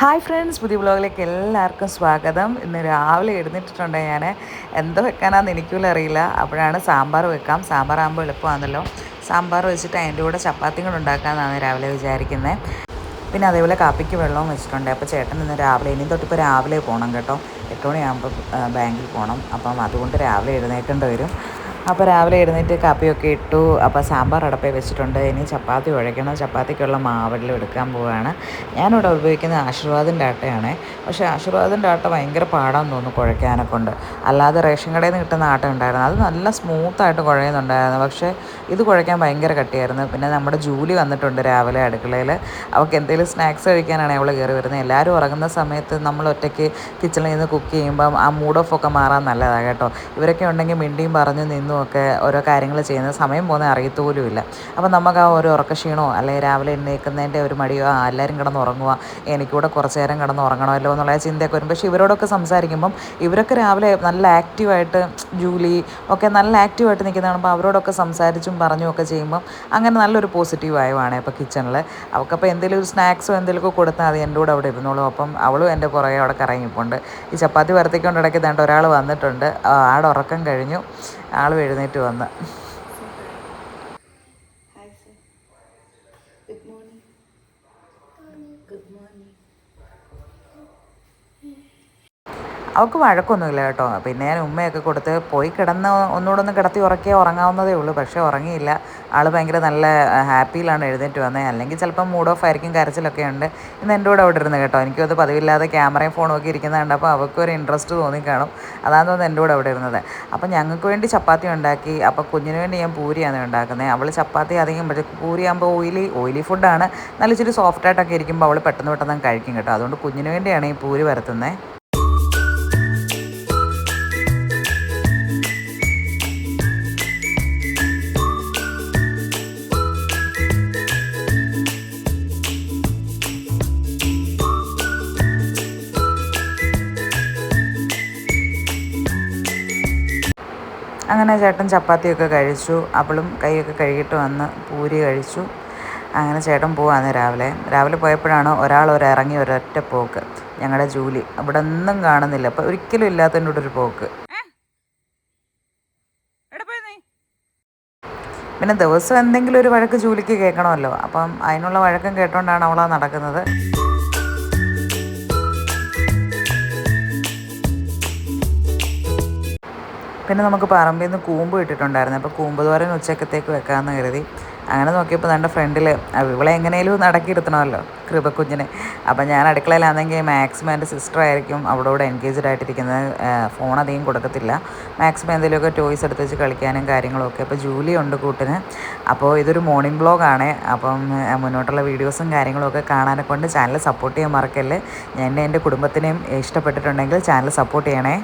Hi friends, പുതിയ വ്ലോഗിലേക്ക് എല്ലാവർക്കും സ്വാഗതം. ഇന്ന് രാവിലെ എഴുന്നേറ്റിട്ടുണ്ട് ഞാൻ. എന്തോ വെക്കാനാന്ന് എനിക്കും അറിയില്ല. അപ്പോഴാണ് സാമ്പാർ വെക്കാം, സാമ്പാറാകുമ്പോൾ എളുപ്പമാണല്ലോ. സാമ്പാർ വെച്ചിട്ട് അതിൻ്റെ കൂടെ ചപ്പാത്തിയും കൂടെ ഉണ്ടാക്കാമെന്നാണ് രാവിലെ വിചാരിക്കുന്നത്. പിന്നെ അതേപോലെ കാപ്പിക്ക് വെള്ളവും വെച്ചിട്ടുണ്ട്. അപ്പോൾ ചേട്ടൻ ഇന്ന് രാവിലെ, ഇനി തൊട്ടിപ്പോൾ രാവിലെ പോകണം കേട്ടോ. 8 മണിയാകുമ്പോൾ ബാങ്കിൽ പോകണം. അപ്പം അതുകൊണ്ട് രാവിലെ എഴുന്നേൽക്കേണ്ടി വരും. അപ്പോൾ രാവിലെ എഴുന്നേറ്റ് കാപ്പിയൊക്കെ ഇട്ടു. അപ്പോൾ സാമ്പാർ അടപ്പേ വെച്ചിട്ടുണ്ട്. ഇനി ചപ്പാത്തി കുഴയ്ക്കണം. ചപ്പാത്തിക്കുള്ള മാവെല്ലാം എടുക്കാൻ പോവുകയാണ്. ഞാനിവിടെ ഉപയോഗിക്കുന്നത് ആശീർവാദിൻ്റെ ആട്ടയാണ്. പക്ഷേ ആശീർവാദിൻ്റെ ആട്ട ഭയങ്കര പാടാന്ന് തോന്നുന്നു കുഴയ്ക്കാനെ കൊണ്ട്. അല്ലാതെ റേഷൻ കടയിൽ നിന്ന് കിട്ടുന്ന ആട്ട ഉണ്ടായിരുന്നു, അത് നല്ല സ്മൂത്തായിട്ട് കുഴയുന്നുണ്ടായിരുന്നു. പക്ഷേ ഇത് കുഴയ്ക്കാൻ ഭയങ്കര കട്ടിയായിരുന്നു. പിന്നെ നമ്മുടെ ജൂലി വന്നിട്ടുണ്ട് രാവിലെ അടുക്കളയിൽ. അവൾക്ക് എന്തെങ്കിലും സ്നാക്സ് കഴിക്കാനാണ് അവൾ കയറി വരുന്നത്. എല്ലാവരും ഉറങ്ങുന്ന സമയത്ത് നമ്മൾ ഒറ്റയ്ക്ക് കിച്ചണിൽ നിന്ന് കുക്ക് ചെയ്യുമ്പം ആ മൂഡ് ഓഫ് ഒക്കെ മാറാൻ നല്ലതാണ് കേട്ടോ. ഇവരൊക്കെ ഉണ്ടെങ്കിൽ മിണ്ടിയും പറഞ്ഞു നിന്നും ഒക്കെ ഓരോ കാര്യങ്ങൾ ചെയ്യുന്ന സമയം പോകുന്നത് അറിയത്തുപോലുമില്ല. അപ്പം നമുക്ക് ആ ഒരു ഉറക്കക്ഷീണോ അല്ലെങ്കിൽ രാവിലെ എഴുന്നേൽക്കുന്നതിൻ്റെ ഒരു മടിയോ, എല്ലാവരും കിടന്ന് ഉറങ്ങുക, എനിക്കൂടെ കുറച്ച് നേരം കിടന്ന് ഉറങ്ങണമല്ലോ എന്നുള്ള ചിന്തയൊക്കെ വരും. പക്ഷേ ഇവരോടൊക്കെ സംസാരിക്കുമ്പം ഇവരൊക്കെ രാവിലെ നല്ല ആക്റ്റീവായിട്ട്, ജൂലി ഒക്കെ നല്ല ആക്റ്റീവായിട്ട് നിൽക്കുന്ന കാണുമ്പോൾ അവരോടൊക്കെ സംസാരിച്ചും പറഞ്ഞും ഒക്കെ ചെയ്യുമ്പം അങ്ങനെ നല്ലൊരു പോസിറ്റീവ് വൈബാണ് ഇപ്പോൾ കിച്ചണിൽ. അവൾക്കപ്പോൾ എന്തെങ്കിലും ഒരു സ്നാക്സോ എന്തെങ്കിലുമൊക്കെ കൊടുത്താൽ അത് എൻ്റെ കൂടെ അവിടെ ഇരുന്നോളും. അപ്പം അവളും എൻ്റെ പുറകെ അവിടെ കറങ്ങിപ്പോണ്ട്. ഈ ചപ്പാത്തി വറുത്തിക്കൊണ്ട് ഇടയ്ക്ക് തേണ്ട ഒരാൾ വന്നിട്ടുണ്ട്. ആടെ ഉറക്കം കഴിഞ്ഞു, ആൾ എഴുന്നേറ്റ് വന്ന്. അവൾക്ക് വഴക്കൊന്നുമില്ല കേട്ടോ. പിന്നെ ഞാൻ ഉമ്മയൊക്കെ കൊടുത്ത് പോയി കിടന്ന് ഒന്നുകൂടെ ഒന്ന് കിടത്തി ഉറക്കിയാൽ ഉറങ്ങാവുന്നതേ ഉള്ളൂ. പക്ഷേ ഉറങ്ങിയില്ല. ആൾ ഭയങ്കര നല്ല ഹാപ്പിയിലാണ് എഴുന്നേറ്റ് വന്നത്. അല്ലെങ്കിൽ ചിലപ്പോൾ മൂഡ് ഓഫ് ആയിരിക്കും, കരച്ചിലൊക്കെ ഉണ്ട്. ഇന്ന് എൻ്റെ കൂടെ അവിടെ ഇരുന്ന് കേട്ടോ. എനിക്കും അത് പതിവില്ലാതെ ക്യാമറയും ഫോണും ഒക്കെ ഇരിക്കുന്നത് കണ്ടപ്പോൾ അവൾക്ക് ഒരു ഇൻട്രസ്റ്റ് തോന്നിക്കാണും. അതാണെന്ന് തോന്നുന്നു എൻ്റെ കൂടെ അവിടെ ഇരുന്നത്. അപ്പം ഞങ്ങൾക്ക് വേണ്ടി ചപ്പാത്തി ഉണ്ടാക്കി. അപ്പോൾ കുഞ്ഞിന് വേണ്ടി ഞാൻ പൂരിയാണ് ഉണ്ടാക്കുന്നത്. അവൾ ചപ്പാത്തി അധികം പൂരിയാകുമ്പോൾ ഓയിലി ഫുഡാണ്. നല്ല ഇച്ചിരി സോഫ്റ്റായിട്ടൊക്കെ ഇരിക്കുമ്പോൾ അവൾ പെട്ടെന്ന് കഴിക്കും കേട്ടോ. അതുകൊണ്ട് കുഞ്ഞിന് വേണ്ടിയാണ് ഈ പൂരി പരത്തുന്നത്. അങ്ങനെ ചേട്ടൻ ചപ്പാത്തിയൊക്കെ കഴിച്ചു. അവളും കൈയൊക്കെ കഴുകിയിട്ട് വന്ന് പൂരി കഴിച്ചു. അങ്ങനെ ചേട്ടൻ പോവാന്ന് രാവിലെ പോയപ്പോഴാണ് ഇറങ്ങി ഒരൊറ്റ പോക്ക്. ഞങ്ങളുടെ ജൂലി അവിടെ ഒന്നും കാണുന്നില്ല. അപ്പോൾ ഒരിക്കലും ഇല്ലാത്തതിൻ്റെ കൂടെ ഒരു പോക്ക്. പിന്നെ ദിവസം എന്തെങ്കിലും ഒരു വഴക്ക് ജൂലിക്ക് കേൾക്കണമല്ലോ. അപ്പം അതിനുള്ള വഴക്കം കേട്ടോണ്ടാണ് അവളാ നടക്കുന്നത്. പിന്നെ നമുക്ക് പറമ്പിൽ നിന്ന് കൂമ്പ് ഇട്ടിട്ടുണ്ടായിരുന്നു. അപ്പോൾ കൂമ്പ് തോരൻ ഉച്ചക്കത്തേക്ക് വെക്കാമെന്ന് കരുതി. അങ്ങനെ നോക്കിയപ്പോൾ എൻ്റെ ഫ്രണ്ടിൽ ഇവളെ എങ്ങനെയും നടക്കിയിരുത്തണമല്ലോ, കൃപക്കുഞ്ഞിനെ. അപ്പം ഞാൻ അടുക്കളയിലാണെങ്കിൽ മാക്സിമം എൻ്റെ സിസ്റ്റർ ആയിരിക്കും അവളോട് എൻഗേജ്ഡ് ആയിട്ടിരിക്കുന്നത്. ഫോൺ അധികം കൊടുക്കത്തില്ല. മാക്സിമം എന്തെങ്കിലുമൊക്കെ ടോയ്സ് എടുത്ത് വെച്ച് കളിക്കാനും കാര്യങ്ങളൊക്കെ. അപ്പോൾ ജൂലി ഉണ്ട് കൂട്ടിന്. അപ്പോൾ ഇതൊരു മോർണിംഗ് വ്ളോഗാണ്. അപ്പം മുന്നോട്ടുള്ള വീഡിയോസും കാര്യങ്ങളൊക്കെ കാണാനെ കൊണ്ട് ചാനൽ സപ്പോർട്ട് ചെയ്യാൻ മറക്കല്ലേ. എൻ്റെ കുടുംബത്തിനെയും ഇഷ്ടപ്പെട്ടിട്ടുണ്ടെങ്കിൽ ചാനൽ സപ്പോർട്ട് ചെയ്യണേ.